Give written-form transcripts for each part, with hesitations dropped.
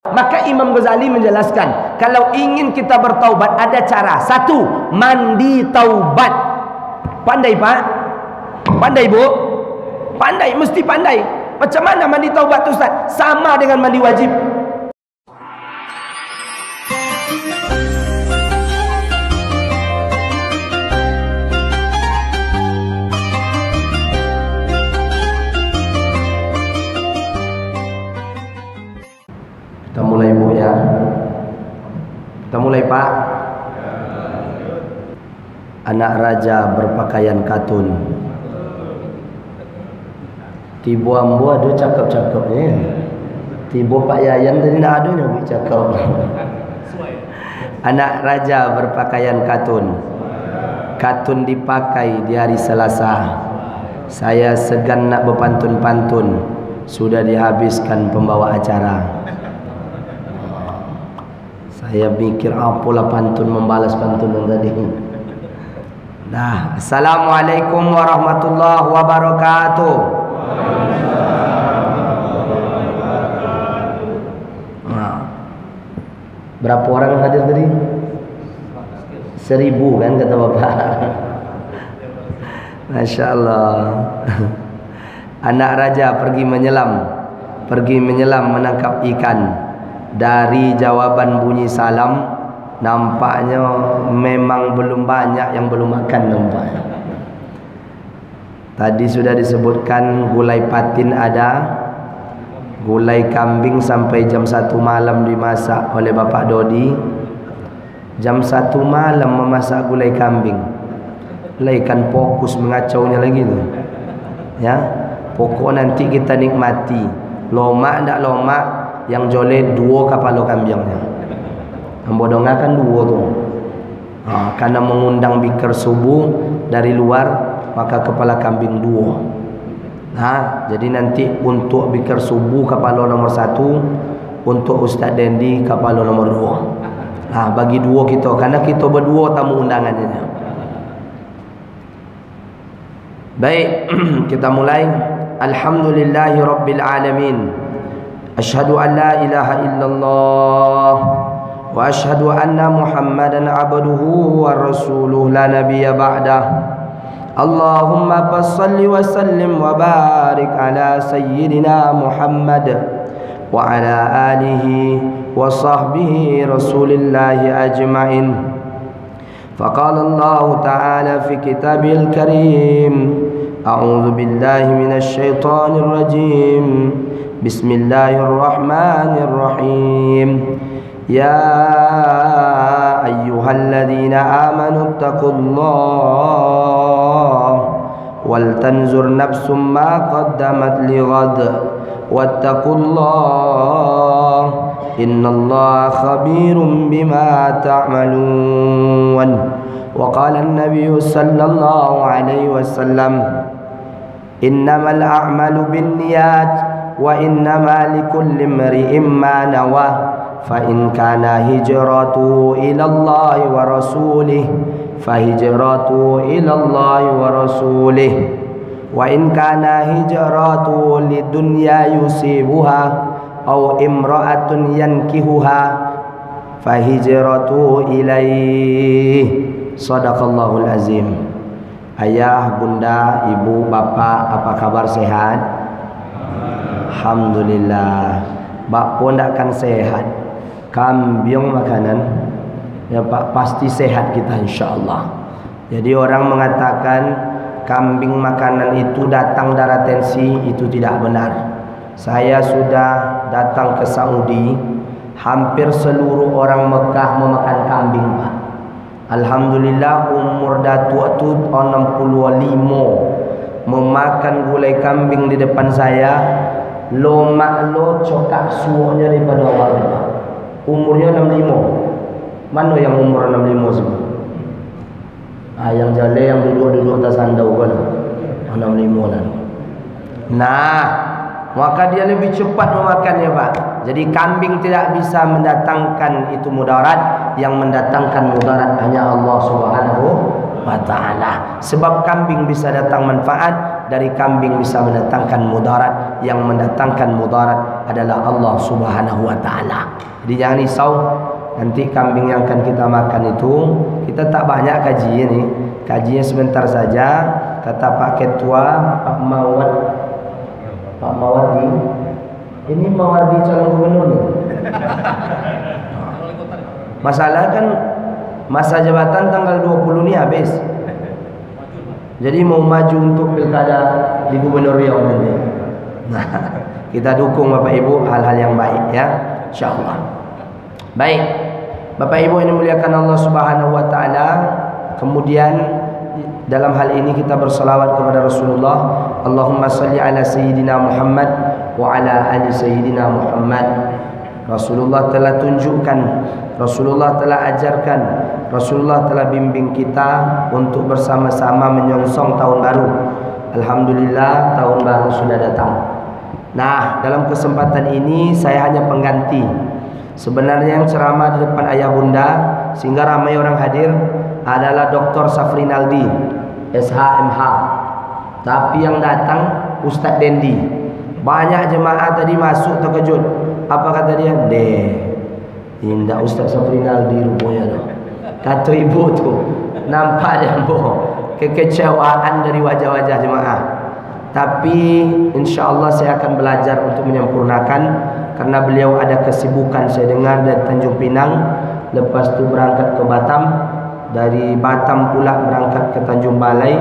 Maka Imam Ghazali menjelaskan, kalau ingin kita bertaubat ada cara. Satu, mandi taubat. Pandai Pak? Pandai Bu? Pandai, mesti pandai. Macam mana mandi taubat Ustaz? Sama dengan mandi wajib. Kita mulai Bu ya. Kita mulai Pak. Anak raja berpakaian katun. Tibo ambo ada cakap-cakapnya. Tibo Pak Yayan tadi nak ada nak cakap. Anak raja berpakaian katun. Katun dipakai di hari Selasa. Saya segan nak berpantun-pantun. Sudah dihabiskan pembawa acara. Saya mikir apalah pantun membalas pantun yang tadi. Nah, Assalamualaikum warahmatullahi wabarakatuh. Nah, berapa orang yang hadir tadi? 1000 kan kata Bapak. Masya Allah. Anak raja pergi menyelam menangkap ikan. Dari jawaban bunyi salam, nampaknya memang belum banyak yang belum makan nampaknya. Tadi sudah disebutkan gulai patin ada, gulai kambing sampai jam 1 malam dimasak oleh Bapak Dodi. Jam 1 malam memasak gulai kambing. Laikan fokus mengacaunya lagi tu. Ya, pokok nanti kita nikmati. Lomak ndak lomak, yang joleh 2 kepala kambingnya. Ambodonga kan 2 tu. Karena mengundang bikir subuh dari luar, maka kepala kambing 2. Jadi nanti untuk bikir subuh kepala nomor 1, untuk Ustaz Dendi kepala nomor 2. Bagi 2 kita, karena kita berdua tamu undangannya. Baik, kita mulai. Alhamdulillahirabbil alamin. Asyhadu an la ilaha illallah wa asyhadu anna Muhammadan abduhu wa rasuluh la nabiyya ba'dah. Allahumma shalli wa sallim wa barik ala sayyidina Muhammad wa ala alihi wa sahbihi rasulillahi ajma'in. Faqala Allah ta'ala fi kitabil karim, a'udzu billahi minasy syaithanir rajim. Bismillahirrahmanirrahim. Ya ayyuhalladzina amanu taqullaha wal tanzur nafsum ma qaddamat lighad wattaqullaha innallaha khabirum bima ta'malun. Wa qala an-nabiy sallallahu alaihi wasallam, innamal a'malu binniyat wa innama likulli imri'in ma nawa. Fa in kana hijratuhu ila Allah wa rasulih fa hijratuhu ila Allah wa rasulih, wa in kana hijratuhu lidunya yusibuha aw imra'atun yankihuha fa hijratuhu ilaih. Shadaqallahul azim. Ayah, bunda, ibu, bapak, apa kabar, sehat? Alhamdulillah. Bak pun takkan sehat. Kambing makanan ya Pak, pasti sehat kita insyaAllah. Jadi orang mengatakan kambing makanan itu datang darah tensi, itu tidak benar. Saya sudah datang ke Saudi, hampir seluruh orang Mekah memakan kambing Pak. Alhamdulillah, umur datuk tu 65 memakan gulai kambing di depan saya. Lo mak lo cokak suahnya daripada awal Pak. Umurnya 65. Mana yang umur 65 semua? Yang jale yang duduk-duduk atas sandau kan 65 lah. Nah, maka dia lebih cepat memakannya Pak. Jadi kambing tidak bisa mendatangkan itu mudarat. Yang mendatangkan mudarat hanya Allah Subhanahu wa ta'ala. Sebab kambing bisa datang manfaat, dari kambing bisa mendatangkan mudarat. Yang mendatangkan mudarat adalah Allah Subhanahu wa taala. Jadi jangan risau, nanti kambing yang akan kita makan itu kita tak banyak kaji ini. Kajinya sebentar saja. Kata Pak Ketua, Pak Mawardi. Ini Mawardi calon gubernur nih. Masalah kan masa jabatan tanggal 20 ini habis. Jadi mau maju untuk pilkada di Gubernur Riau nanti. Nah, kita dukung Bapak Ibu hal-hal yang baik ya, insyaallah. Baik. Bapak Ibu yang dimuliakan Allah Subhanahu wa taala, kemudian dalam hal ini kita berselawat kepada Rasulullah. Allahumma salli ala sayyidina Muhammad wa ala ali sayyidina Muhammad. Rasulullah telah tunjukkan, Rasulullah telah ajarkan, Rasulullah telah bimbing kita untuk bersama-sama menyongsong tahun baru. Alhamdulillah tahun baru sudah datang. Nah, dalam kesempatan ini saya hanya pengganti. Sebenarnya yang ceramah di depan ayah bunda sehingga ramai orang hadir adalah Dr. Safrinaldi, SHMH. Tapi yang datang Ustadz Dendi. Banyak jemaah tadi masuk terkejut. Apa kata dia? Indah Ustaz Safrinaldi rupanya tu. Kata ibu tu, nampak dia kekecewaan dari wajah-wajah jemaah. Tapi insya-Allah saya akan belajar untuk menyempurnakan, karena beliau ada kesibukan saya dengar dari Tanjung Pinang, lepas tu berangkat ke Batam, dari Batam pula berangkat ke Tanjung Balai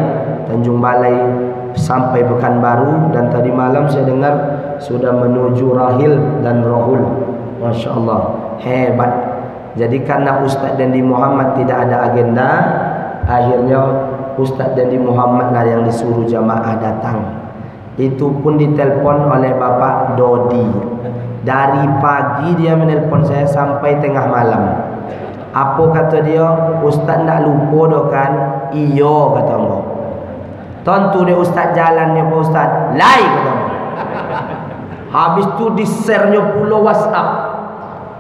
sampai Pekanbaru, dan tadi malam saya dengar sudah menuju Rahil dan Rohul. Masya Allah, hebat. Jadi karena Ustaz Dendi Muhammad tidak ada agenda, akhirnya Ustaz Dendi Muhammad lah yang disuruh jamaah datang. Itu pun ditelepon oleh Bapak Dodi. Dari pagi dia menelpon saya sampai tengah malam. Apa kata dia? Ustaz tak lupa dah kan? Iyo kata mbak. Tentu dia Ustaz jalannya Pak Ustaz. Lai kata mbak. Habis tu di-share-nya pula WhatsApp.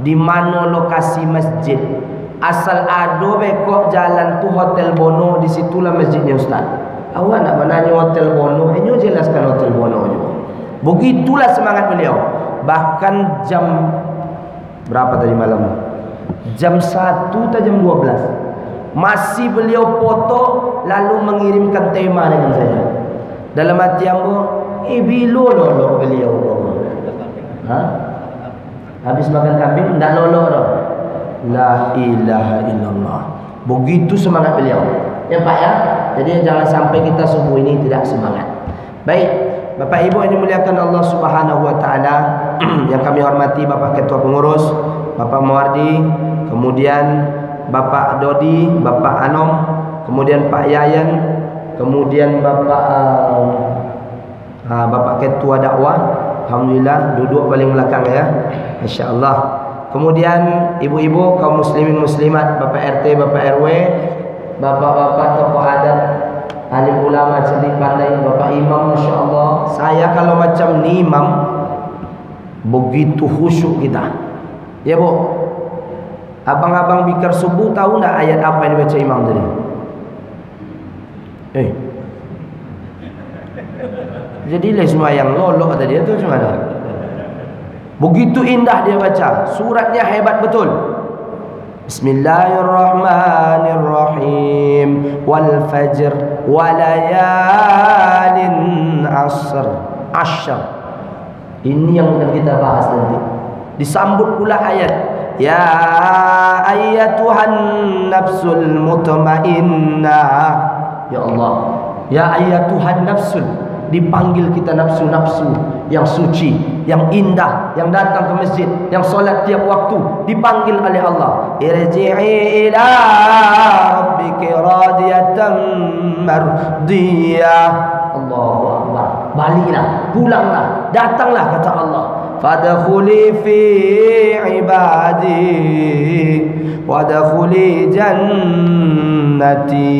Di mana lokasi masjid. Asal ada bekok jalan tu Hotel Bono, di situlah masjidnya Ustaz. Awak nak menanya Hotel Bono, ini jelaskan Hotel Bono juga. Begitulah semangat beliau. Bahkan jam berapa tadi malam? Jam 1 atau jam 12 masih beliau foto lalu mengirimkan tema dengan saya. Dalam hati ambo, bilo lolo beliau. Habis makan kambing ndak lolo dah. La ilaha illallah. Begitu semangat beliau. Ya Pak ya. Jadi jangan sampai kita subuh ini tidak semangat. Baik, Bapak Ibu yang dimuliakan Allah Subhanahu wa taala, yang kami hormati Bapak Ketua Pengurus, Bapak Mawardi, kemudian Bapak Dodi, Bapak Anom, kemudian Pak Yayan, kemudian Bapak Ketua Dakwah. Alhamdulillah duduk paling belakang ya. Masya-Allah. Kemudian ibu-ibu, kaum muslimin muslimat, Bapak RT, Bapak RW, bapak-bapak tokoh adat, alim ulama cerdik pandai, Bapak Imam, masya-Allah. Saya kalau macam ni imam begitu khusyuk kita. Ya Bu. Abang-abang bikar subuh tahu enggak ayat apa yang dibaca imam tadi? Jadi semua yang lolok tadi itu cuma ada. Begitu indah dia baca. Suratnya hebat betul. Bismillahirrahmanirrahim. Wal fajr walayalin asr. Ini yang akan kita bahas nanti. Disambut pula ayat. Ya ayyatuhan nafsul mutmainnah. Ya Allah. Ya ayyatuhan nafsul. Dipanggil kita nafsu-nafsu yang suci, yang indah, yang datang ke masjid, yang solat tiap waktu, dipanggil oleh Allah. Irji'i ila rabbiki radiyatan mardiyah. Allahu Akbar. Baliklah, pulanglah, datanglah kata Allah. Fadkhuli fi ibadi wadkhuli jannati.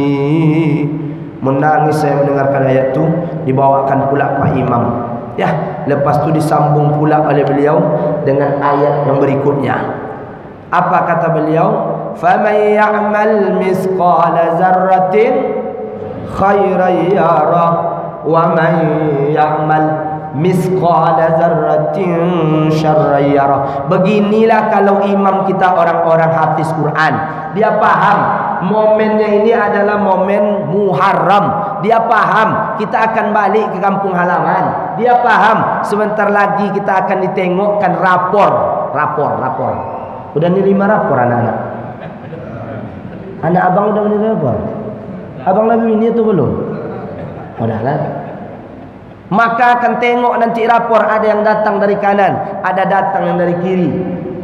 Menangis saya mendengarkan ayat itu. Dibawakan pula Pak Imam. Ya, lepas tu disambung pula oleh beliau dengan ayat yang berikutnya. Apa kata beliau? Faman ya'mal misqala dzarratin khairan yarah wa man ya'mal misqala dzarratin syarran yarah. Beginilah kalau imam kita orang-orang hafiz Quran, dia paham momennya ini adalah momen Muharram. Dia paham kita akan balik ke kampung halaman. Dia paham sebentar lagi kita akan ditengokkan rapor. Udah nih 5 rapor anak-anak. Anak abang udah menerima rapor? Abang Nabi ini tu belum? Udah lah. Maka akan tengok nanti rapor, ada yang datang dari kanan, ada datang yang dari kiri,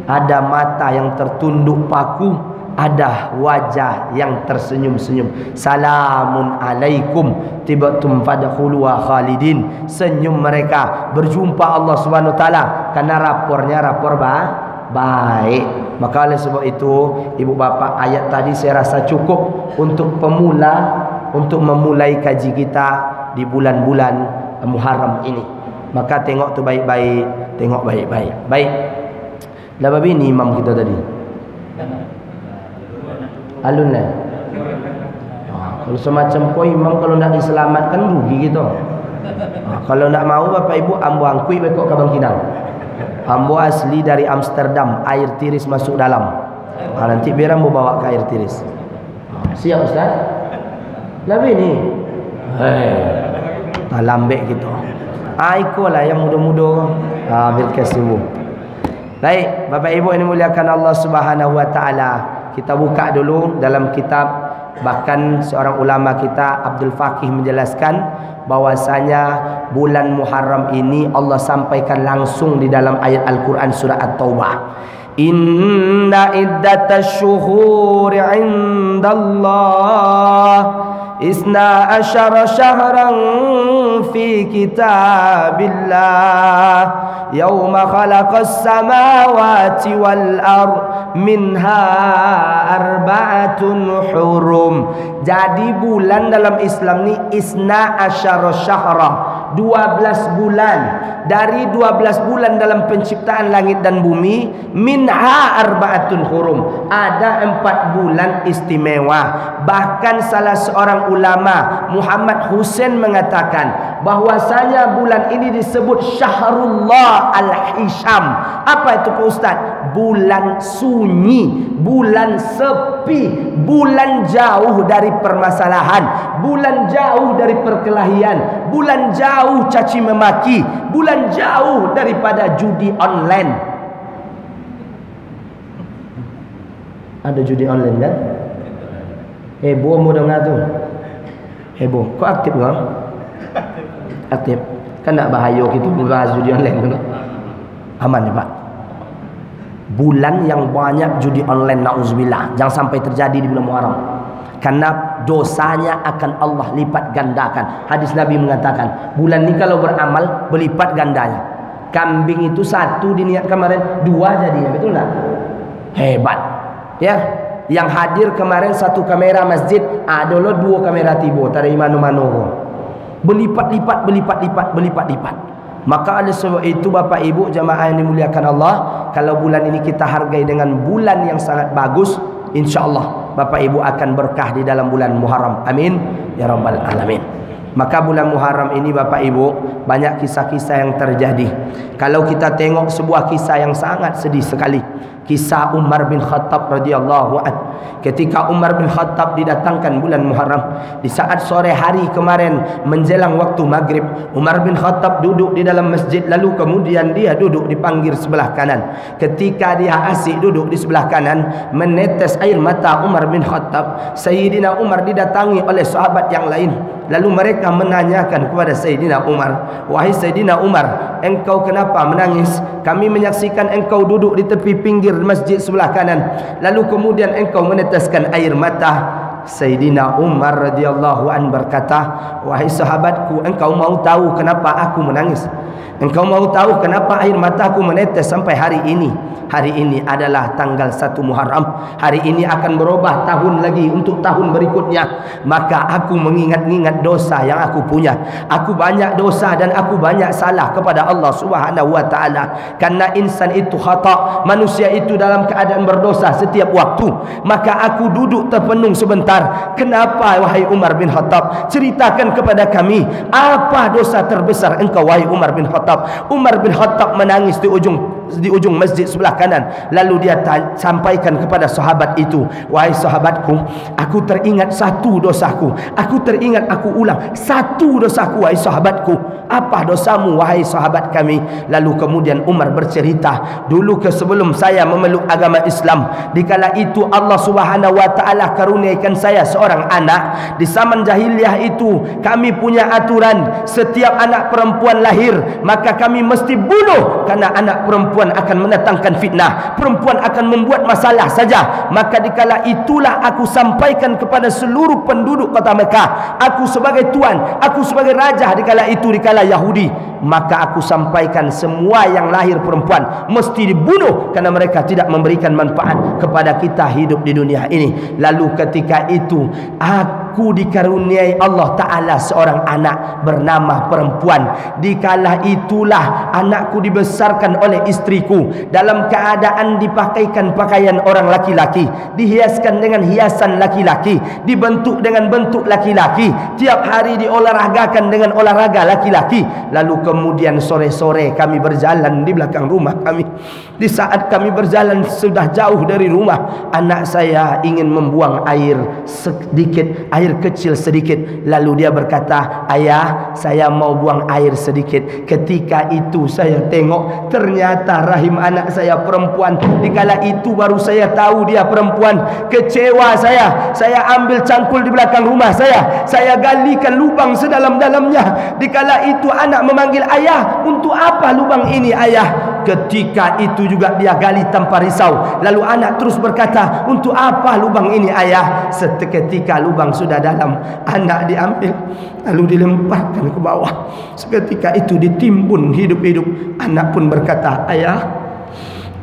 ada mata yang tertunduk paku, ada wajah yang tersenyum-senyum. Salamun alaikum tibatum fadkhuluha khalidin. Senyum mereka berjumpa Allah Subhanahu wa taala karena rapornya rapor baik. Maka oleh sebab itu ibu bapa, ayat tadi saya rasa cukup untuk pemula, untuk memulai kaji kita di bulan-bulan Muharram ini. Maka tengok tu baik-baik, tengok baik-baik. Baik. Dah babi ni imam kita tadi. Alun lah. Kalau semacam kau imam kalau nak diselamatkan rugi gitu. Kalau nak mau bapak ibu ambo angkui bekok kabang kinang. Ambo asli dari Amsterdam, air tiris masuk dalam. Nanti biar ambo bawa ke air tiris. Siap Ustaz? Lebih ni. Lambek gitu. Ikolah yang muda-muda. Bil kasibu. Baik, Bapak Ibu ini muliakan Allah Subhanahu wa taala. Kita buka dulu dalam kitab, bahkan seorang ulama kita Abdul Faqih menjelaskan bahwasanya bulan Muharram ini Allah sampaikan langsung di dalam ayat Al-Quran surah At-Taubah. Inna iddatash syuhuri 'indallah isna asyara syahran fi kitabillah yauma khalaqas samawati wal ard minha arba'atun hurum. Jadi bulan dalam Islam ni isna asyara syahra, 12 bulan. Dari 12 bulan dalam penciptaan langit dan bumi, minha arba'atun hurum, ada 4 bulan istimewa. Bahkan salah seorang ulama Muhammad Husain mengatakan bahwasanya bulan ini disebut Syahrullah Al-Hisham. Apa itu Pak Ustaz? Bulan sunyi, bulan sepi, bulan jauh dari permasalahan, bulan jauh dari perkelahian, bulan jauh caci memaki, bulan jauh daripada judi online. Ada judi online kan? Heboh mau dengar tu. Heboh. Kau aktif kau? Aktif. Kan tak bahaya kita membahas judi online tu. Aman ya Pak? Bulan yang banyak judi online, na'udzubillah, jangan sampai terjadi di bulan Muharram. Karena dosanya akan Allah lipat gandakan. Hadis Nabi mengatakan, bulan ini kalau beramal berlipat gandanya. Kambing itu 1 diniat kemarin, 2 jadinya, betul tak? Hebat. Ya. Yang hadir kemarin 1 kamera masjid, ada 2 kamera tibo, tak ada imanu-manu. Berlipat-lipat. Maka oleh sebab itu Bapak Ibu jamaah yang dimuliakan Allah, kalau bulan ini kita hargai dengan bulan yang sangat bagus, insya-Allah Bapak Ibu akan berkah di dalam bulan Muharram. Amin ya rabbal alamin. Maka bulan Muharram ini Bapak Ibu banyak kisah-kisah yang terjadi. Kalau kita tengok sebuah kisah yang sangat sedih sekali, kisah Umar bin Khattab radhiyallahu anhu. Ketika Umar bin Khattab didatangkan bulan Muharram, di saat sore hari kemarin menjelang waktu maghrib, Umar bin Khattab duduk di dalam masjid, lalu kemudian dia duduk di pinggir sebelah kanan. Ketika dia asyik duduk di sebelah kanan, menetes air mata Umar bin Khattab. Sayyidina Umar didatangi oleh sahabat yang lain, lalu mereka menanyakan kepada Sayyidina Umar, "Wahai Sayyidina Umar, engkau kenapa menangis? Kami menyaksikan engkau duduk di tepi pinggir masjid sebelah kanan, lalu kemudian engkau meneteskan air mata." Sayyidina Umar radhiyallahu an berkata, "Wahai sahabatku, engkau mau tahu kenapa aku menangis? Engkau mau tahu kenapa air mataku menetes sampai hari ini? Hari ini adalah tanggal 1 Muharram. Hari ini akan berubah tahun lagi untuk tahun berikutnya. Maka aku mengingat-ingat dosa yang aku punya. Aku banyak dosa dan aku banyak salah kepada Allah Subhanahu wa taala. Karena insan itu khata, manusia itu dalam keadaan berdosa setiap waktu. Maka aku duduk terpenung sebentar, terbesar. Kenapa wahai Umar bin Khattab? Ceritakan kepada kami, apa dosa terbesar engkau wahai Umar bin Khattab? Umar bin Khattab menangis di ujung masjid sebelah kanan. Lalu dia sampaikan kepada sahabat itu, wahai sahabatku, aku teringat satu dosaku. Aku teringat, aku ulang, satu dosaku wahai sahabatku. Apa dosamu wahai sahabat kami? Lalu kemudian Umar bercerita, dulu sebelum saya memeluk agama Islam, dikala itu Allah Subhanahu wa taala karuniakan saya seorang anak. Di zaman jahiliyah itu kami punya aturan, setiap anak perempuan lahir maka kami mesti bunuh, karena anak perempuan akan mendatangkan fitnah, perempuan akan membuat masalah saja. Maka dikala itulah aku sampaikan kepada seluruh penduduk kota Mekah, aku sebagai tuan, aku sebagai raja dikala itu, dikala Yahudi, maka aku sampaikan semua yang lahir perempuan mesti dibunuh, karena mereka tidak memberikan manfaat kepada kita hidup di dunia ini. Lalu ketika itu aku dikaruniai Allah Ta'ala seorang anak bernama perempuan. Dikala itulah anakku dibesarkan oleh istriku dalam keadaan dipakaikan pakaian orang laki-laki, dihiaskan dengan hiasan laki-laki, dibentuk dengan bentuk laki-laki, tiap hari diolahragakan dengan olahraga laki-laki. Lalu kemudian sore-sore kami berjalan di belakang rumah kami. Di saat kami berjalan sudah jauh dari rumah, anak saya ingin membuang air sedikit, air kecil sedikit. Lalu dia berkata, ayah, saya mau buang air sedikit. Ketika itu saya tengok, ternyata rahim anak saya perempuan. Dikala itu baru saya tahu dia perempuan. Kecewa saya ambil cangkul di belakang rumah saya galikan lubang sedalam-dalamnya. Dikala itu anak memanggil, ayah, untuk apa lubang ini ayah? Ketika itu juga dia gali tanpa risau. Lalu anak terus berkata, untuk apa lubang ini ayah? Seketika lubang sudah dalam, anak diambil lalu dilemparkan ke bawah. Seketika itu ditimbun hidup-hidup. Anak pun berkata, ayah,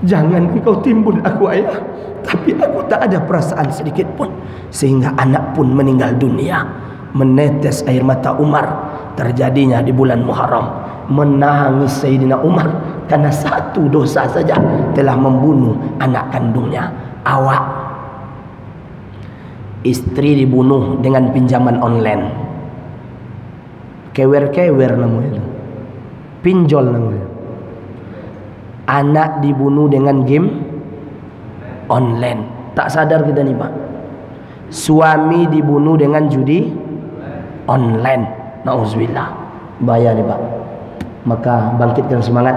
jangan engkau timbun aku ayah, tapi aku tak ada perasaan sedikit pun. Sehingga anak pun meninggal dunia. Menetes air mata Umar terjadinya di bulan Muharram. Menangis Sayyidina Umar karena satu dosa saja, telah membunuh anak kandungnya. Awak, istri dibunuh dengan pinjaman online. Kewer-kewer namanya itu, pinjol namanya. Anak dibunuh dengan game online. Tak sadar kita nih Pak. Suami dibunuh dengan judi online. Nauzubillah. Bahaya nih Pak. Maka bangkitkan semangat.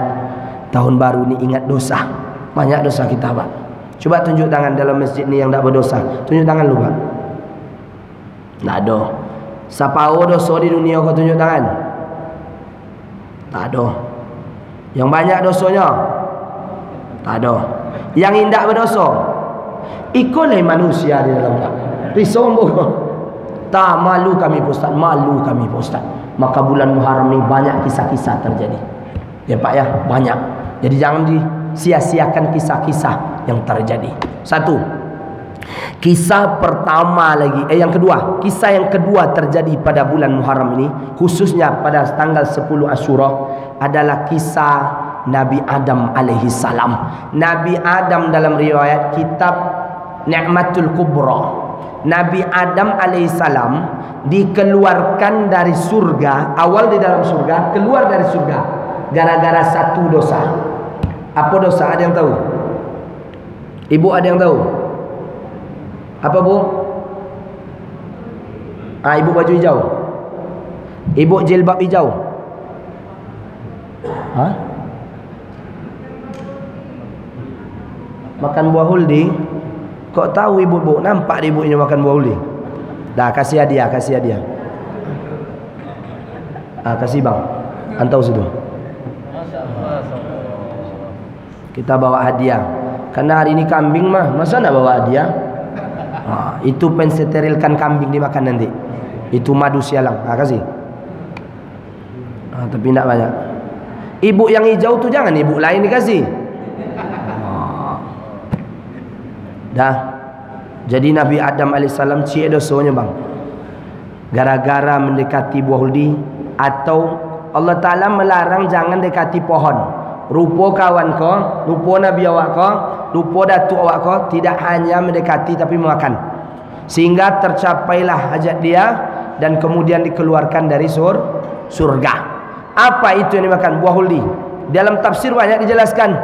Tahun baru ini ingat dosa. Banyak dosa kita Pak. Coba tunjuk tangan dalam masjid ni yang tak berdosa. Tunjuk tangan lu Pak. Tak ada. Siapa dosa di dunia kau tunjuk tangan? Tak ada. Yang banyak dosanya? Tak ada. Yang indah berdosa? Ikutlah manusia di dalam tak. Risombong. Tak, malu kami Ustaz. Malu kami Ustaz. Maka bulan Muharram ini banyak kisah-kisah terjadi. Ya Pak ya, banyak. Jadi jangan disia-siakan kisah-kisah yang terjadi. Satu, kisah pertama lagi, yang kedua, kisah yang kedua terjadi pada bulan Muharram ini, khususnya pada tanggal 10 Asyura, adalah kisah Nabi Adam alaihi salam. Nabi Adam dalam riwayat kitab Ni'matul Kubra, Nabi Adam alaihissalam dikeluarkan dari surga. Awal di dalam surga, keluar dari surga gara-gara satu dosa. Apa dosa? Ada yang tahu? Ibu ada yang tahu? Apa Bu? Ibu baju hijau, ibu jilbab hijau. Makan buah huldi. Kok tahu ibu-ibu? Nampak ibu-ibunya makan buah huldi. Dah, kasih hadiah, kasih hadiah. Kasih bang. Antau situ. Kita bawa hadiah. Karena hari ini kambing mah, masa nak bawa hadiah? Itu pensterilkan kambing dimakan nanti. Itu madu sialang. Kasih. Tapi tidak banyak. Ibu yang hijau tu jangan ibu lain dikasih. Dah. Jadi Nabi Adam alaihissalam cie dosanya bang, gara-gara mendekati buah huldi. Atau Allah Ta'ala melarang jangan dekati pohon. Rupa kawan kau, rupa Nabi awak kau, rupa datuk awak kau, tidak hanya mendekati tapi makan. sehingga tercapailah hajat dia dan kemudian dikeluarkan dari surga. Apa itu yang dimakan? Buah huldi. Dalam tafsir banyak dijelaskan.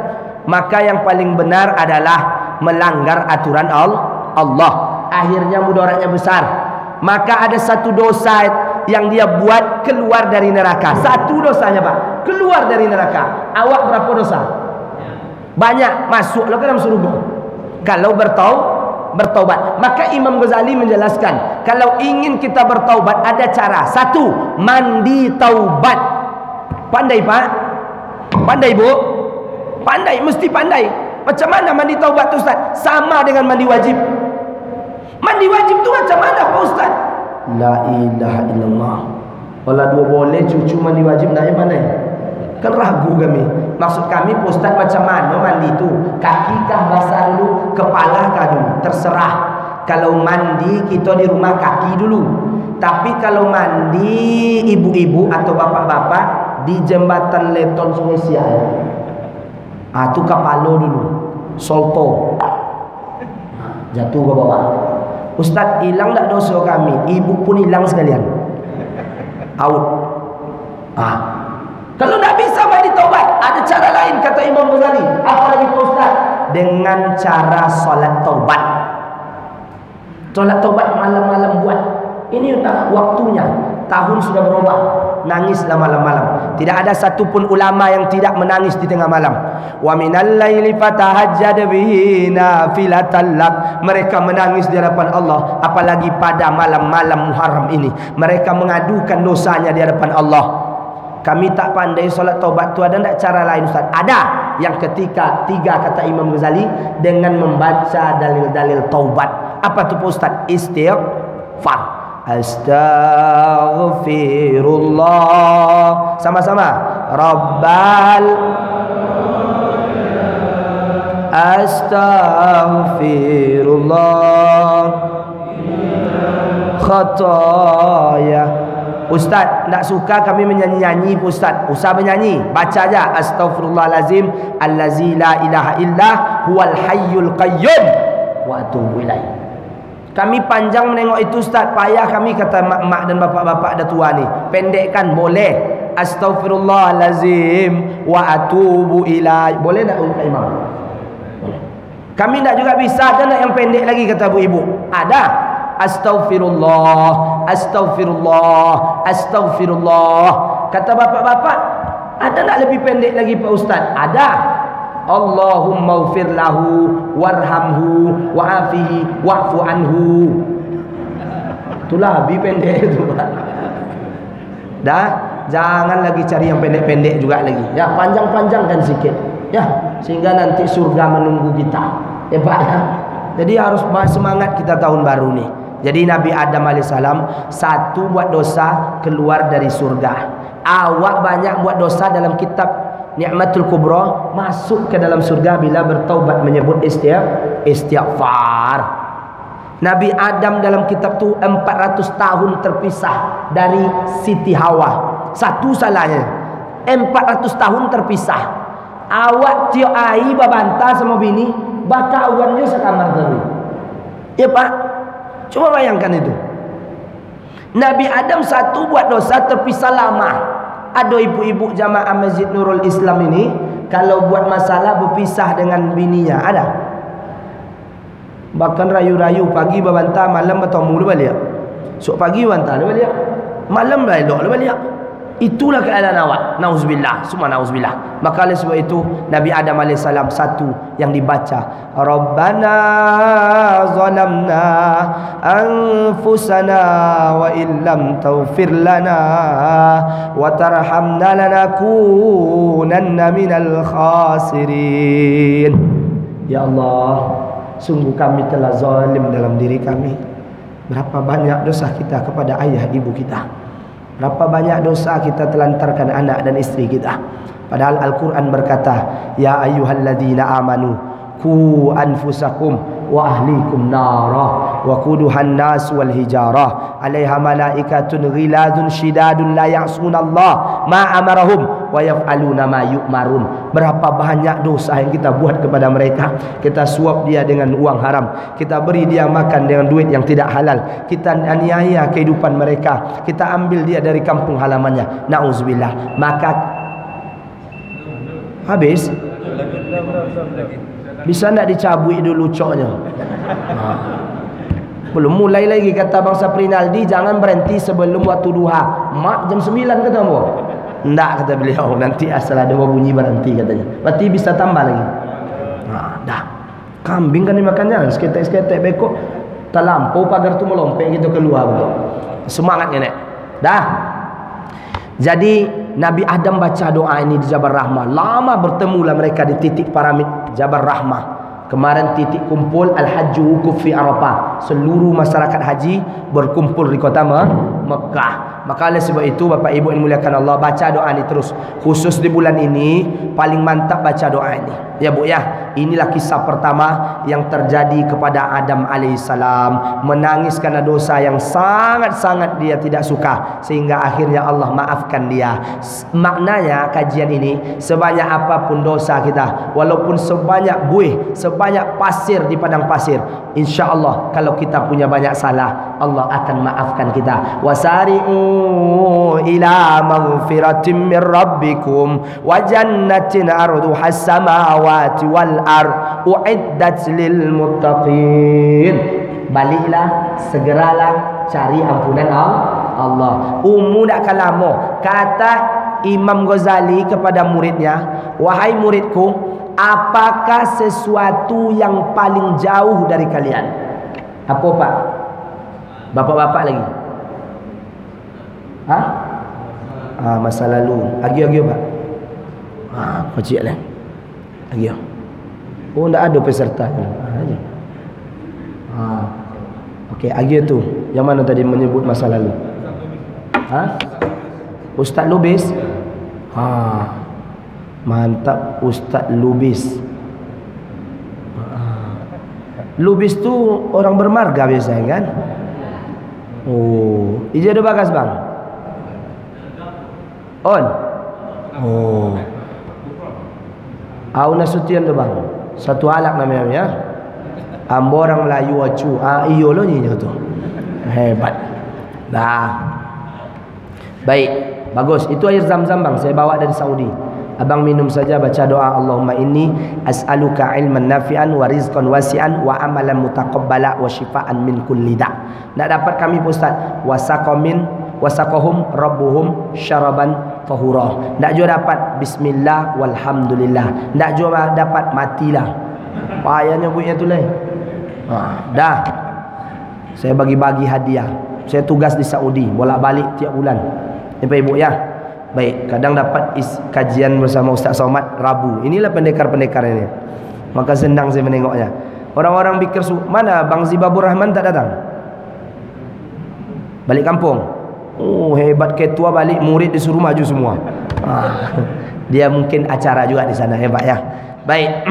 Maka yang paling benar adalah melanggar aturan Allah. Akhirnya mudaratnya besar. Maka ada satu dosa yang dia buat keluar dari neraka. Satu dosanya Pak, keluar dari neraka. Awak berapa dosa? Banyak, masuklah ke dalam surga kalau bertaubat. Maka Imam Ghazali menjelaskan, kalau ingin kita bertaubat ada cara. Satu, mandi taubat. Pandai Pak? Pandai Bu? Pandai, mesti pandai. Macam mana mandi taubat tu Ustaz? Sama dengan mandi wajib. Mandi wajib tu macam mana Pak Ustaz? La ilaha illallah. Kalau dua boleh cucu mandi wajib nak yang pandai? Kan ragu kami. Maksud kami Pak Ustaz macam mana mandi tu? Kaki kah basah dulu? Kepala kah dulu? Terserah. Kalau mandi kita di rumah kaki dulu. Tapi kalau mandi ibu-ibu atau bapak-bapak di jembatan Leton Sungai Sial, tu kepala dulu. Solto. Jatuh ke bawah. Ustaz, hilang tak dosa kami? Ibu pun hilang sekalian. Out. Kalau tak bisa mandi taubat, ada cara lain kata Imam Ghazali. Apa lagi Pak Ustaz? Dengan cara solat taubat. Solat taubat malam-malam buat. Ini dah waktunya. Tahun sudah berubah. Nangislah malam-malam. Tidak ada satupun ulama yang tidak menangis di tengah malam. Wa minal laili fatahajjad bihi nafilatan lak. Mereka menangis di hadapan Allah, apalagi pada malam-malam Muharram ini. Mereka mengadukan dosanya di hadapan Allah. Kami tak pandai solat taubat tu, ada tak cara lain Ustaz? Ada. Yang ketiga, kata Imam Ghazali, dengan membaca dalil-dalil taubat. Apa tu Ustaz? Istighfar. Astaghfirullah. Sama-sama. Rabbal Astaghfirullah Khataya. Ustaz, tak suka kami menyanyi-nyanyi Ustaz. Usah menyanyi, baca aja. Astaghfirullahalazim allazi la ilaha illah huwal hayyul qayyum wa atubu ilaih. Kami panjang menengok itu Ustaz, payah kami kata mak-mak dan bapak-bapak dah tua ni. Pendekkan boleh. Astaghfirullahalazim wa atubu ilaih. Boleh tak Kak Imam? Boleh. Kami tak juga bisa, ada nak yang pendek lagi kata bu ibu. Ada. Astaghfirullah, astaghfirullah, astaghfirullah. Kata bapak-bapak, ada nak lebih pendek lagi Pak Ustaz? Ada. Allahumma ufir lahu warhamhu wa'afihi wa'fu anhu. Itulah lebih pendek itu Pak. Dah, jangan lagi cari yang pendek-pendek juga lagi. Ya, panjang-panjangkan sikit. Ya, sehingga nanti surga menunggu kita. Ya Pak ya. Jadi harus semangat kita tahun baru nih. Jadi Nabi Adam alaihissalam satu buat dosa keluar dari surga. Awak banyak buat dosa dalam kitab Ni'matul Kubra masuk ke dalam surga bila bertaubat menyebut istighfar. Nabi Adam dalam kitab tu 400 tahun terpisah dari Siti Hawa. Satu salahnya 400 tahun terpisah. Awak tiok ai babanta sama bini, bakal awannya sekamar tadi. Ya Pak, coba bayangkan itu. Nabi Adam satu buat dosa terpisah lama. Ada ibu-ibu jamaah Masjid Nurul Islam ini kalau buat masalah berpisah dengan bininya, ada. Bahkan rayu-rayu pagi berbantah, malam bertemu dia balik. Sok pagi berbantah dia balik, malam balik dia balik. Itulah keadaan awak. Nauzubillah, semua nauzubillah. Maka oleh sebab itu Nabi Adam alaihissalam satu yang dibaca, Rabbana zalamna anfusana wa illam taghfir lana wa tarhamna lanakunanna minal khasirin. Ya Allah, sungguh kami telah zalim dalam diri kami. Berapa banyak dosa kita kepada ayah ibu kita. Berapa banyak dosa kita telantarkan anak dan istri kita. Padahal Al-Quran berkata, Ya ayyuhalladzina amanu ku anfusakum wa ahlikum nara wa quduhan nas wal hijarah alaiha malaikatun ghiladun shidadun la ya'sunallah ma amarahum wa yaf'aluna ma yu'marun. Berapa banyak dosa yang kita buat kepada mereka. Kita suap dia dengan uang haram, kita beri dia makan dengan duit yang tidak halal, kita aniaya kehidupan mereka, kita ambil dia dari kampung halamannya. Nauzubillah. Maka habis bisa nak dicabui dulu coknya. Belum mulai lagi, kata Bang Saprinaldi, jangan berhenti sebelum waktu duha. Mak jam 9 kata mu. Enggak, kata beliau, nanti asal ada bunyi berhenti katanya. Berarti bisa tambah lagi. Dah. Kambing kan dimakannya, seketek-seketek bekok terlampau pagar tu melompek gitu keluar betul. Semangatnya nek. Dah. Jadi Nabi Adam baca doa ini di Jabal Rahmah. Lama bertemulah mereka di titik piramid Jabal Rahmah. Kemarin titik kumpul Al-Hajju Wukuf fi Arafah. Seluruh masyarakat haji berkumpul di kota Mekah. Maka oleh sebab itu Bapak Ibu yang dimuliakan Allah, baca doa ini terus. Khusus di bulan ini paling mantap baca doa ini. Ya Bu ya, inilah kisah pertama yang terjadi kepada Adam alaihissalam. Menangis karena dosa yang sangat-sangat dia tidak suka, sehingga akhirnya Allah maafkan dia. Maknanya kajian ini, sebanyak apapun dosa kita, walaupun sebanyak buih, sebanyak pasir di padang pasir, insya Allah kalau kita punya banyak salah, Allah akan maafkan kita. Wasari'u ila maghfiratin min rabbikum wa jannatin arduha as-samawati wal ard uiddat lil muttaqin. Baliklah, segeralah cari ampunan Allah. Nak kalamo kata Imam Ghazali kepada muridnya, wahai muridku, apakah sesuatu yang paling jauh dari kalian? Apa Pak? Bapak-bapak lagi? Masa lalu. Agio Pak. Kecil lah. Agio. Oh, tak ada peserta. Okey, agio tu. Yang mana tadi menyebut masa lalu? Ustaz Lubis. Mantap Ustaz Lubis. Lubis tu orang bermarga biasanya kan? Oh, ija ada bagas bang? On. Oh. Au Nasution tu bang. Satu alak namanya ya. Ambo orang Melayu acu. Iyo lo nyinya tu. Hebat. Dah. Baik, bagus. Itu air Zam-Zam bang, saya bawa dari Saudi. Abang minum saja, baca doa Allahumma inni as'aluka ilman nafi'an wa rizqan wasi'an wa amalan mutaqabbala wa shifaan min kulli da'. Nak dapat kami Ustaz, wasaqahum rabbuhum syaraban tahura. Nak juga dapat bismillah walhamdulillah. Nak juga dapat matilah. Payahnya buatnya tu lain. Dah. Saya bagi-bagi hadiah. Saya tugas di Saudi, bolak-balik tiap bulan. Bapak Ibu ya. Baik, kadang dapat kajian bersama Ustaz Somad Rabu. Inilah pendekar-pendekar ini. Maka senang saya menengoknya. Orang-orang pikir mana Bang Zibabur Rahman tak datang? Balik kampung. Oh, hebat ketua balik, murid disuruh maju semua. Dia mungkin acara juga di sana, hebat ya. Baik,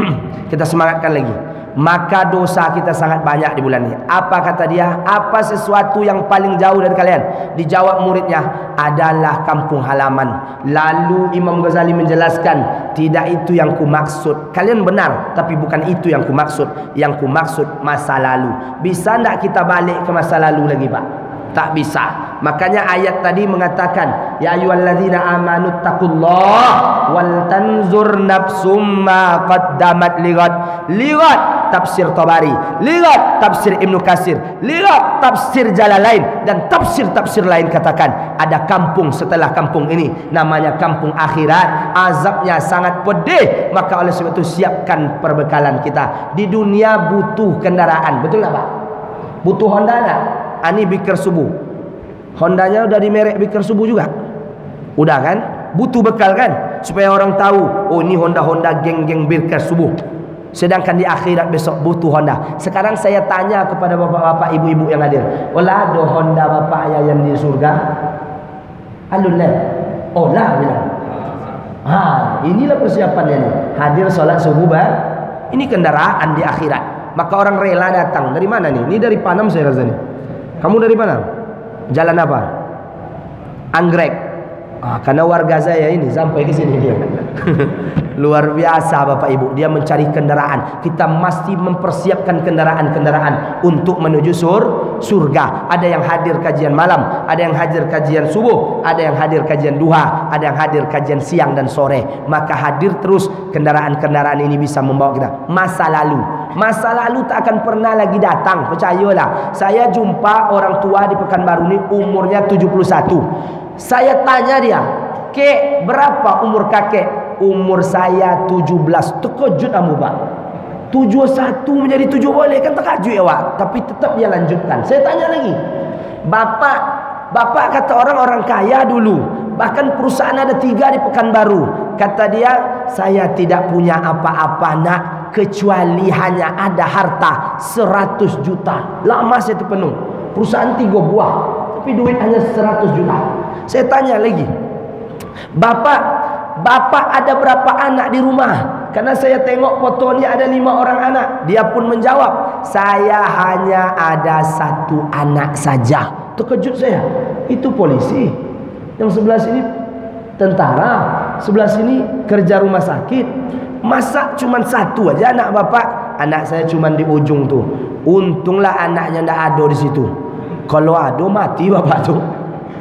kita semangatkan lagi. Maka dosa kita sangat banyak di bulan ini. Apa kata dia? Apa sesuatu yang paling jauh dari kalian? Dijawab muridnya, adalah kampung halaman. Lalu Imam Ghazali menjelaskan, tidak itu yang kumaksud. Kalian benar, tapi bukan itu yang kumaksud. Yang kumaksud masa lalu. Bisa tak kita balik ke masa lalu lagi Pak? Tak bisa. Makanya ayat tadi mengatakan, ya ayyuhallazina amanu taqullaha wal tanzur nafsum ma qaddamat lighad. Lighad tafsir Tabari, lihat tafsir Ibnu Katsir, lihat tafsir Jalalain, dan tafsir-tafsir lain katakan ada kampung setelah kampung ini, namanya kampung akhirat. Azabnya sangat pedih. Maka oleh sebab itu siapkan perbekalan kita. Di dunia butuh kendaraan, betul tak Pak? Butuh Honda tak? Ini Bikr Subuh. Hondanya udah di merek Bikr Subuh juga. Udah kan? Butuh bekal kan? Supaya orang tahu, oh ini Honda geng-geng Bikr Subuh. Sedangkan di akhirat besok butuh Honda. Sekarang saya tanya kepada bapak-bapak, ibu-ibu yang hadir, olah ada Honda bapak yang di surga? Alun lah. Oh lah bilang. Inilah persiapannya nih. Hadir solat subuh ini kendaraan di akhirat. Maka orang rela datang. Dari mana nih? Ini dari Panam saya rasa nih. Kamu dari mana? Jalan apa? Anggrek. Karena warga saya ini sampai ke sini dia. Luar biasa Bapak Ibu, dia mencari kendaraan. Kita mesti mempersiapkan kendaraan-kendaraan untuk menuju surga. Ada yang hadir kajian malam, ada yang hadir kajian subuh, ada yang hadir kajian duha, ada yang hadir kajian siang dan sore. Maka hadir terus, kendaraan-kendaraan ini bisa membawa kita. Masa lalu tak akan pernah lagi datang, percayalah. Saya jumpa orang tua di Pekanbaru ini umurnya 71. Saya tanya dia, "Kek, berapa umur kakek?" "Umur saya 17. Terkejut kamu Pak. 71 menjadi 7 boleh kan, terkejut ya Pak. Tapi tetap dia lanjutkan. Saya tanya lagi, Bapak kata orang kaya dulu, bahkan perusahaan ada 3 di Pekanbaru. Kata dia, "Saya tidak punya apa-apa nak, kecuali hanya ada harta 100 juta. Lama saya terpenuh. Perusahaan 3 buah, tapi duit hanya 100 juta. Saya tanya lagi, Bapak ada berapa anak di rumah? Karena saya tengok fotonya ada 5 orang anak. Dia pun menjawab, "Saya hanya ada 1 anak saja." Terkejut saya. Itu polisi, yang sebelah sini tentara, sebelah sini kerja rumah sakit. Masa cuma 1 aja anak bapak? Anak saya cuma di ujung tuh. Untunglah anaknya ndak ada di situ. Kalau ada mati bapak tuh.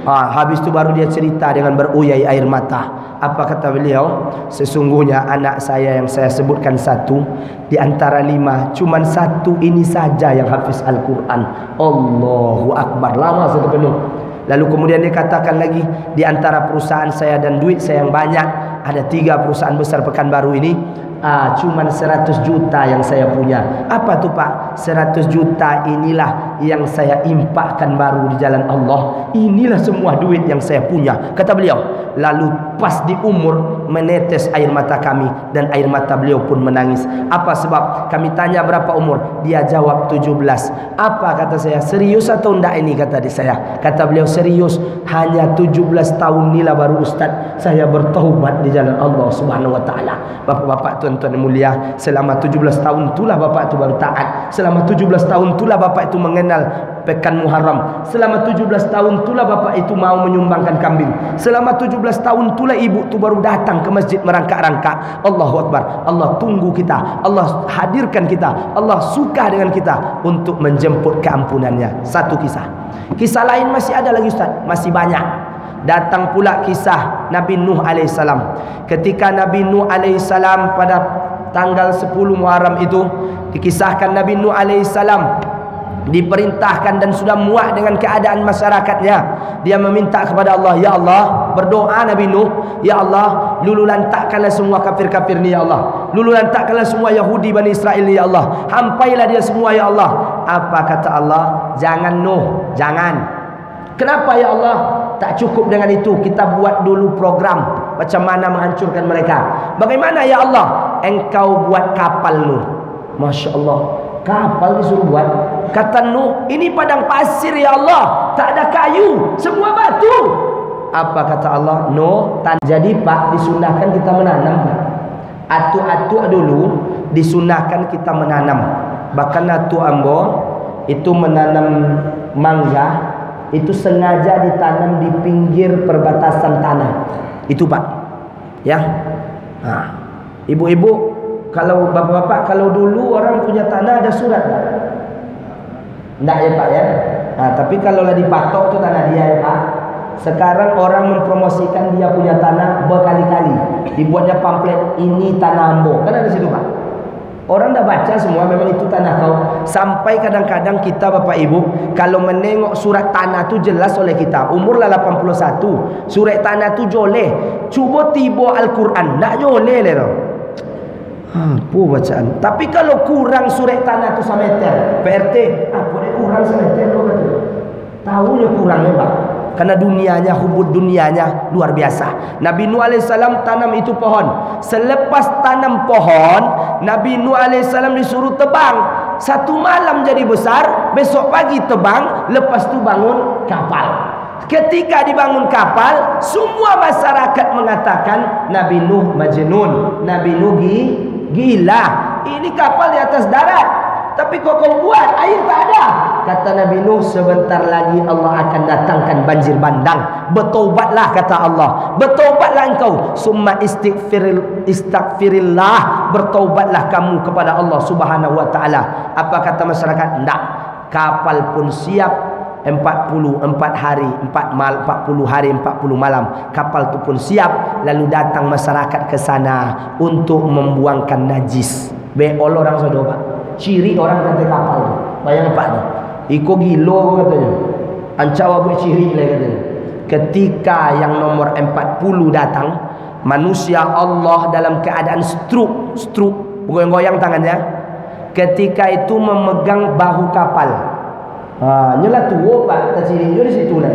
Habis itu baru dia cerita dengan beruyai air mata. Apa kata beliau? "Sesungguhnya anak saya yang saya sebutkan 1 di antara 5, cuman 1 ini saja yang hafiz Al-Quran." Allahu Akbar. Lama saya terpenuh. Lalu kemudian dia katakan lagi, di antara perusahaan saya dan duit saya yang banyak, ada 3 perusahaan besar Pekanbaru ini, cuman 100 juta yang saya punya. Apa tuh Pak? 100 juta inilah yang saya impakkan baru di jalan Allah. Inilah semua duit yang saya punya, kata beliau. Lalu pas di umur menetes air mata kami, dan air mata beliau pun menangis. Apa sebab? Kami tanya berapa umur, dia jawab 17. Apa kata saya? Serius atau enggak ini, kata saya. Kata beliau, serius. Hanya 17 tahun inilah baru Ustaz saya bertaubat di jalan Allah Subhanahu wa taala. Bapak-bapak, tuan-tuan yang mulia, selama 17 tahun itulah bapak itu baru taat. Selama 17 tahun itulah bapak itu mengenal pekan Muharram. Selama 17 tahun itulah bapak itu mau menyumbangkan kambing. Selama 17 tahun itulah ibu itu baru datang ke masjid merangkak-rangkak. Allahu Akbar. Allah tunggu kita, Allah hadirkan kita, Allah suka dengan kita untuk menjemput keampunannya. Satu kisah. Kisah lain masih ada lagi Ustaz, masih banyak. Datang pula kisah Nabi Nuh alaihissalam. Ketika Nabi Nuh alaihissalam pada tanggal 10 Muharram itu, dikisahkan Nabi Nuh alaihissalam diperintahkan dan sudah muak dengan keadaan masyarakatnya. Dia meminta kepada Allah, "Ya Allah," berdoa Nabi Nuh, "Ya Allah, lulu lantakkanlah semua kafir-kafir ni ya Allah. Lulu lantakkanlah semua Yahudi Bani Israel ni ya Allah. Hampailah dia semua ya Allah." Apa kata Allah? "Jangan Nuh, jangan." Kenapa ya Allah? Tak cukup dengan itu, kita buat dulu program macam mana menghancurkan mereka. Bagaimana ya Allah? Engkau buat kapal Nuh. Masya Allah, kapal disuruh buat. Kata Nuh, "Ini padang pasir ya Allah, tak ada kayu, semua batu." Apa kata Allah? "Nuh, jadi Pak, disunahkan kita menanam Pak. Atu-atu dulu disunahkan kita menanam. Bahkan atu ambo itu menanam mangga, itu sengaja ditanam di pinggir perbatasan tanah. Itu Pak. Ya. Nah, ibu-ibu, kalau bapak-bapak, kalau dulu orang punya tanah ada surat Pak? Enggak ya Pak ya. Nah, tapi kalau lah dipatok itu tanah dia ya Pak. Sekarang orang mempromosikan dia punya tanah berkali-kali. Dibuatnya pamflet, "Ini tanah ambo." Kan ada situ Pak. Orang dah baca semua, memang itu tanah kau. Sampai kadang-kadang kita Bapak Ibu, kalau menengok surat tanah tu jelas oleh kita. Umur lah 81, surat tanah tu joleh. Cuba tiba Al-Quran, tak joleh le. Apa bacaan? Tapi kalau kurang surat tanah tu semeter, PRT, apa dia kurang semeter tu kata. Tahunya kurangnya Pak. Karena dunianya, hubud dunianya luar biasa. Nabi Nuh alaihissalam tanam itu pohon. Selepas tanam pohon, Nabi Nuh alaihissalam disuruh tebang. 1 malam jadi besar, besok pagi tebang, lepas tu bangun kapal. Ketika dibangun kapal, semua masyarakat mengatakan Nabi Nuh majnun, Nabi Nuh gila. Ini kapal di atas darat. Tapi kau buat, air tak ada. Kata Nabi Nuh, sebentar lagi Allah akan datangkan banjir bandang. Bertaubatlah kata Allah. Bertaubatlah engkau. Summa istighfirillah. Bertaubatlah kamu kepada Allah Subhanahu wa taala. Apa kata masyarakat? Enggak. Kapal pun siap 40 hari 40 hari 40 malam. Kapal tu pun siap. Lalu datang masyarakat ke sana untuk membuangkan najis. Beol orang sudah Pak. Ciri orang kata kapal tu. Bayang Pak tu. Iko gilo katanya. Ancawa buat ciri lah katanya. Ketika yang nomor 40 datang, manusia Allah dalam keadaan stroke, goyang-goyang tangannya. Ketika itu memegang bahu kapal. Nyala tua Pak, terciri di situ lah.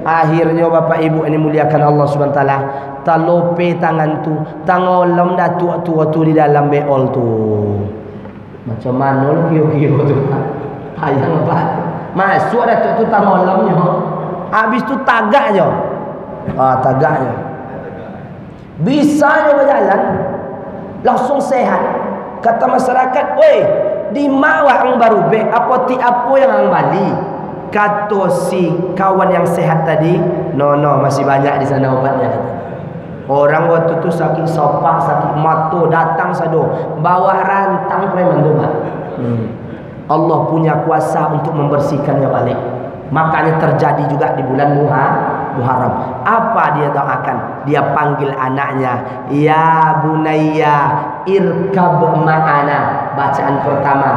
Akhirnya Bapak Ibu ini muliakan Allah Subhanahu wa taala, talope tangan tu, tangolom dah tua-tua tu di dalam beol tu. Macam mana lu kio-kio tu Pak? Ayang Pak. Masuk dah tu tangolomnya. Habis tu tagaknya. Tagaknya. Bisanya berjalan langsung sehat. Kata masyarakat, "Oi, di mawa ang baru be apa ti apa yang ang bali?" Kata si kawan yang sehat tadi, no masih banyak di sana obatnya kata. Orang waktu tu sakit sopak, sakit mata, datang sado bawa rantang preman tu Pak. Allah punya kuasa untuk membersihkannya balik. Makanya terjadi juga di bulan Muharram. Apa dia doakan? Dia panggil anaknya, "Ya bunayya irkab ma'ana." Bacaan pertama,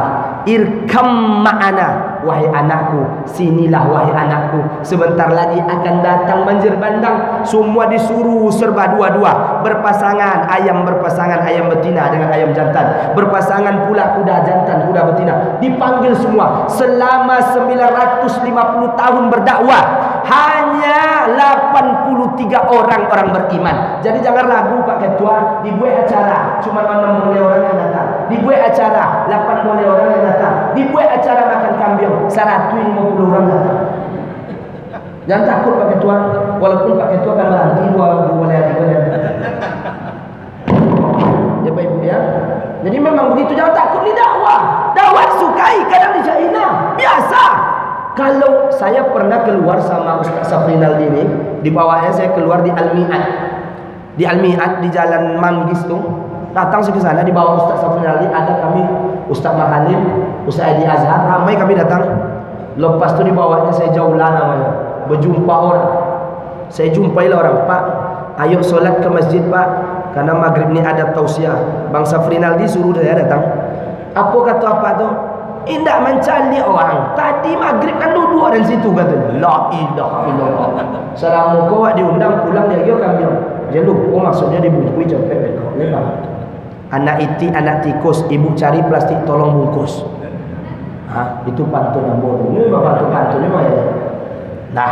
irkam ma'ana, wahai anakku, sinilah wahai anakku, sebentar lagi akan datang banjir bandang. Semua disuruh serba dua-dua, berpasangan, ayam berpasangan, ayam betina dengan ayam jantan, berpasangan pula kuda jantan, kuda betina, dipanggil semua. Selama 950 tahun berdakwah, hanya 83 orang beriman. Jadi jangan ragu Pak Ketua, dibuat acara cuma 6 boleh orang yang datang, dibuat acara 8 boleh orang yang datang, dibuat acara makan kambing 150 orang datang. Jangan takut Pak Ketua, walaupun Pak Ketua akan berhenti dua boleh. Ya Pak Ibu ya. Jadi memang begitu, jangan takut ni dakwah. Dakwah sukai, kadang dijaina, biasa. Kalau saya pernah keluar sama Ustaz Safrinal ini, di bawahnya saya keluar di Al-Mi'ad. Di Al-Mi'ad di Jalan Manggis tuh, datang ke sana di bawah Ustaz Safrinal ini, ada kami Ustaz Marhalim, Ustaz Edi Azhar, ramai kami datang. Lepas tu di bawahnya saya jauhlah namanya, berjumpa orang. Saya jumpailah orang, "Pak, ayo solat ke masjid Pak, karena maghrib ni ada tausiah." Bang Safrinal disuruh saya datang. Apa kata apa tu? Indak mencari orang. Tadi maghrib kan duduk di situ katanya. La ilaha illallah. Salam kau diundang pulang dia kami. Dia lupa maksudnya dibungkui cepet lebar. Anak iti, anak tikus, ibu cari plastik tolong bungkus. Itu pantun yang bodoh. Ini pantun mah ya. Nah,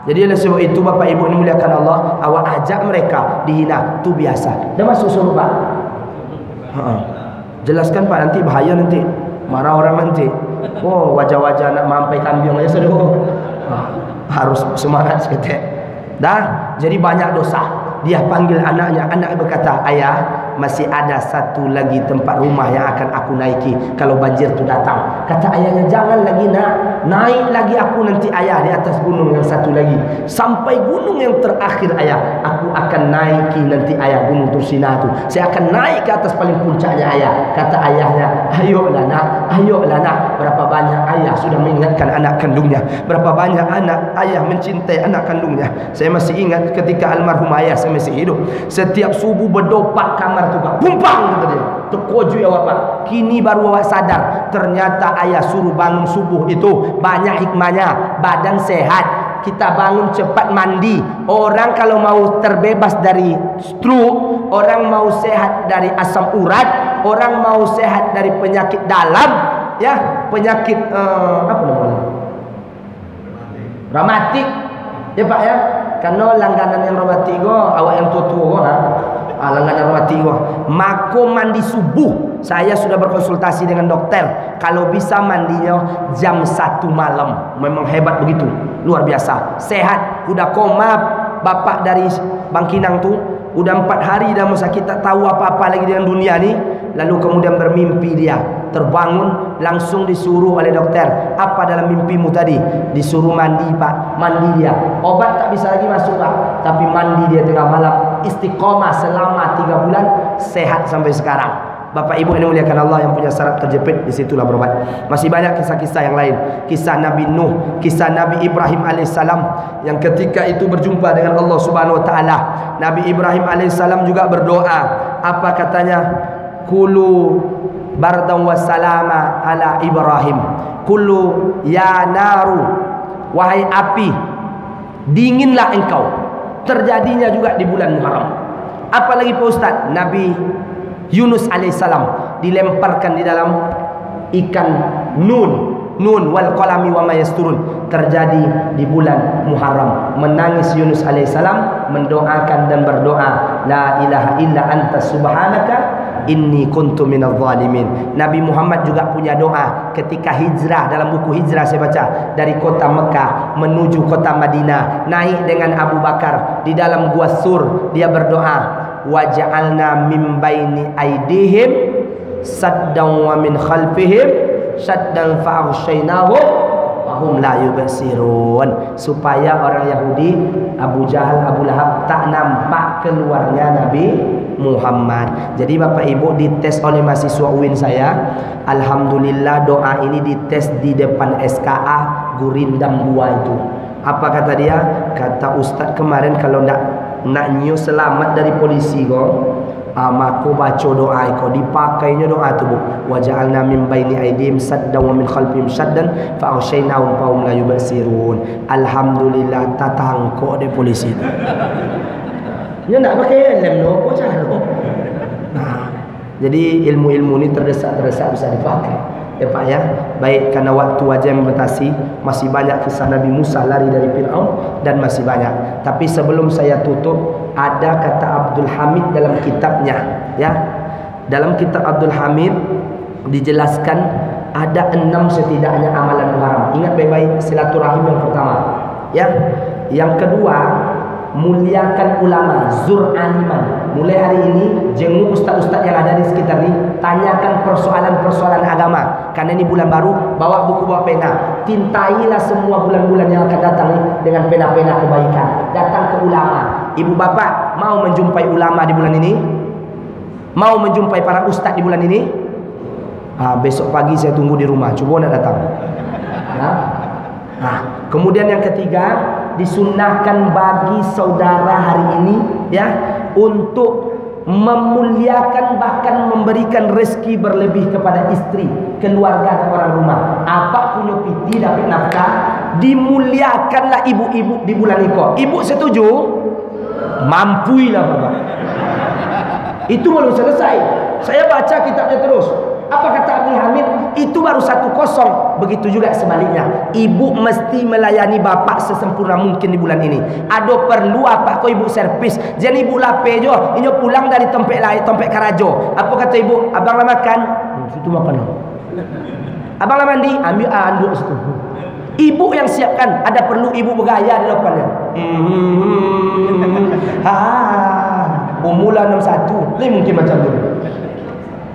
jadi oleh sebab itu Bapak Ibu ini muliakan Allah, awak ajak mereka dihina, itu biasa. Dah masuk surga Pak. Jelaskan Pak, nanti bahaya nanti. Marah orang nanti. Wajah-wajah nak mampai kambing aja sudah. Harus semangat seketik. Dah, jadi banyak dosa. Dia panggil anaknya, anak berkata, "Ayah, masih ada satu lagi tempat rumah yang akan aku naiki kalau banjir tu datang." Kata ayahnya, "Jangan lagi nak, naik lagi aku nanti ayah di atas gunung yang satu lagi. Sampai gunung yang terakhir ayah, aku akan naiki nanti ayah gunung Tursina tu. Saya akan naik ke atas paling puncaknya ayah." Kata ayahnya, ayolah nak. Berapa banyak ayah sudah mengingatkan anak kandungnya, berapa banyak anak ayah mencintai anak kandungnya. Saya masih ingat ketika almarhum ayah saya masih hidup, setiap subuh berdopak kamar tu Pak, pumpang kata dia, terkojui awak Pak. Kini baru awak sadar, ternyata ayah suruh bangun subuh itu banyak hikmahnya. Badan sehat, kita bangun cepat mandi. Orang kalau mau terbebas dari stroke, orang mau sehat dari asam urat, orang mau sehat dari penyakit dalam, ya, penyakit apa namanya, rematik, ya Pak ya. Karena langganan yang rematik awak yang tua-tua langganan rematik maka mandi subuh. Saya sudah berkonsultasi dengan dokter, kalau bisa mandinya jam 1 malam. Memang hebat begitu, luar biasa. Sehat, udah koma bapak dari Bangkinang tu, udah 4 hari dah masa kita tahu apa-apa lagi dengan dunia ni. Lalu kemudian bermimpi dia, terbangun, langsung disuruh oleh dokter, apa dalam mimpimu tadi? Disuruh mandi pak, mandi dia, obat tak bisa lagi masuk pak, tapi mandi dia tengah malam, istiqomah selama 3 bulan, sehat sampai sekarang. Bapak ibu yang dimuliakan Allah, yang punya syarat terjepit, disitulah berobat. Masih banyak kisah-kisah yang lain. Kisah Nabi Nuh, kisah Nabi Ibrahim alaihissalam, yang ketika itu berjumpa dengan Allah subhanahu wa ta'ala. Nabi Ibrahim alaihissalam juga berdoa. Apa katanya? Kulu bardan wa salama ala Ibrahim. Kulu ya naru, wahai api, dinginlah engkau. Terjadinya juga di bulan Muharram. Apalagi Pak Ustaz, Nabi Yunus alaihissalam dilemparkan di dalam ikan nun wal qalami wa ma yasturun, terjadi di bulan Muharram. Menangis Yunus alaihissalam, mendoakan dan berdoa, la ilaha illa anta subhanaka inni kuntu minadh zalimin. Nabi Muhammad juga punya doa ketika hijrah, dalam buku hijrah saya baca, dari kota Mekah menuju kota Madinah, naik dengan Abu Bakar di dalam gua Sur, dia berdoa, waja'alna min baini aidihim saddan wa min khalfihim saddan fa'aghshaynahum wa hum la yubsirun, supaya orang Yahudi Abu Jahal, Abu Lahab tak nampak keluarnya Nabi Muhammad. Jadi Bapak Ibu, dites oleh mahasiswa UIN saya, alhamdulillah doa ini dites di depan SKA Gurindam 2 itu. Apa kata dia? Kata Ustaz kemarin kalau nak nyu selamat dari polisi kau, maka baca doa kau, dipakainya doa tu bu, waja'alna min baini aidihim saddan wa min khalfihim saddan fa aghshaynahum fa hum la yubsirun. Alhamdulillah tatangkok de polisi. Dia nak pakai lem no apa cara. Nah, jadi ilmu-ilmu ni terdesak-desak bisa dipakai. Ya Pak ya, baik, karena waktu wajah membatasi, masih banyak kisah Nabi Musa lari dari Fir'aun dan masih banyak. Tapi sebelum saya tutup, ada kata Abdul Hamid dalam kitabnya, ya. Dalam kitab Abdul Hamid dijelaskan ada 6 setidaknya amalan Muharram. Ingat baik-baik, silaturahim yang pertama, ya. Yang kedua, muliakan ulama, zur aliman. Mulai hari ini jenguk ustaz-ustaz yang ada di sekitar ini, tanyakan persoalan-persoalan agama. Karena ini bulan baru, bawa buku, bawa pena, tintailah semua bulan-bulan yang akan datang ini dengan pena-pena kebaikan. Datang ke ulama. Ibu bapak mau menjumpai ulama di bulan ini? Mau menjumpai para ustaz di bulan ini? Besok pagi saya tunggu di rumah, coba nak datang. Kemudian yang ketiga, disunnahkan bagi saudara hari ini, ya, untuk memuliakan bahkan memberikan rezeki berlebih kepada istri, keluarga dan orang rumah. Apa punya piti dapat nafkah, dimuliakanlah ibu-ibu di bulan Iko. Ibu setuju? Mampuilah bapak. Itu belum selesai. Saya baca kitabnya terus. Apa kata Abdul Hamid? Itu baru 1-0. Begitu juga sebaliknya. Ibu mesti melayani bapak sesempurna mungkin di bulan ini. Ada perlu apa kau ibu servis? Jadi ibu lape jo, ini pulang dari tempat lain, tempat karajo. Apa kata ibu? Abang lah makan. Situ makan. Abang lah mandi, ambil anduk situ. Ibu yang siapkan. Ada perlu ibu bergaya di depannya. Umula 61. Ini mungkin macam tu.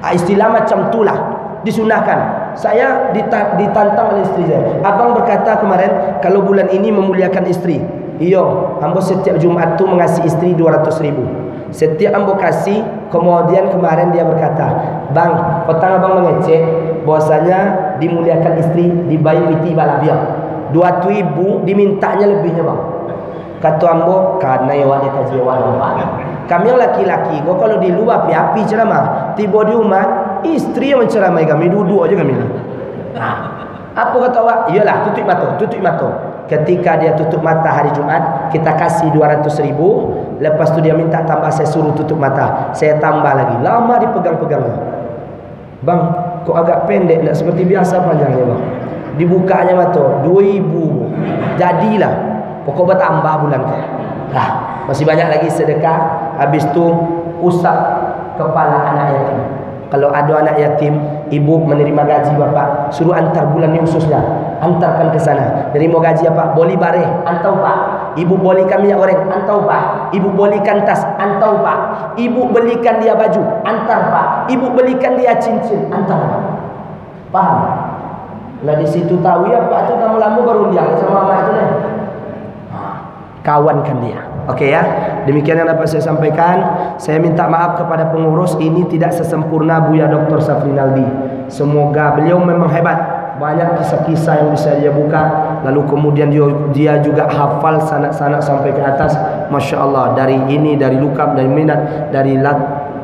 Istilah macam itulah disunahkan. Saya ditantang oleh istri saya. Abang berkata kemarin kalau bulan ini memuliakan istri. Iyo, ambo setiap Jumat tu mengasihi istri 200.000. Setiap ambo kasih. Kemudian kemarin dia berkata, bang, petang abang mengecek bahwasanya dimuliakan istri dibayar piti balabia 2.000 dimintanya lebihnya bang. Kata ambo karena ya dia kaji awak. Kami yang laki-laki, kau kalau di luar api ceramah, tiba di rumah istri yang menceramai kami, duduk aja kami. Apa kata awak? Iyalah, tutup mata. Ketika dia tutup mata hari Jumat, kita kasih 200.000. Lepas tu dia minta tambah, saya suruh tutup mata. Saya tambah lagi. Lama dipegang-pegangnya. Bang, kok agak pendek, tak seperti biasa panjangnya bang. Dibukanya mata, 2.000. Jadilah. Pokok bertambah bulan ke. Masih banyak lagi sedekah. Habis tu usap kepala anak yatim. Kalau ada anak yatim, ibu menerima gaji bapak, suruh antar bulan ni khususnya, antarkan ke sana. Nerima gaji apa? Boli bareh, antau pak. Ibu bolikan minyak goreng, antau pak. Ibu bolikan tas, antau pak. Ibu belikan dia baju, antar pak. Ibu belikan dia cincin, antar pak. Paham? Lah di situ tahu ya Pak tu kamu lama berundiang sama mak itu nih. Kawankan dia. Oke ya. Demikian yang dapat saya sampaikan. Saya minta maaf kepada pengurus, ini tidak sesempurna Buya Dr. Safrinaldi. Semoga beliau memang hebat. Banyak kisah-kisah yang bisa dia buka. Lalu kemudian dia juga hafal sanak-sanak sampai ke atas. Masya Allah. Dari ini, dari lukam, dari minat, dari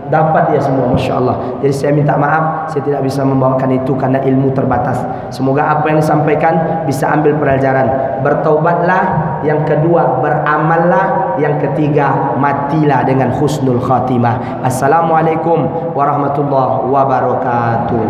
dapat dia semua, Masya Allah. Jadi saya minta maaf, saya tidak bisa membawakan itu karena ilmu terbatas. Semoga apa yang disampaikan bisa ambil pelajaran. Bertaubatlah. Yang kedua, beramallah. Yang ketiga, matilah dengan husnul khatimah. Assalamualaikum warahmatullahi wabarakatuh.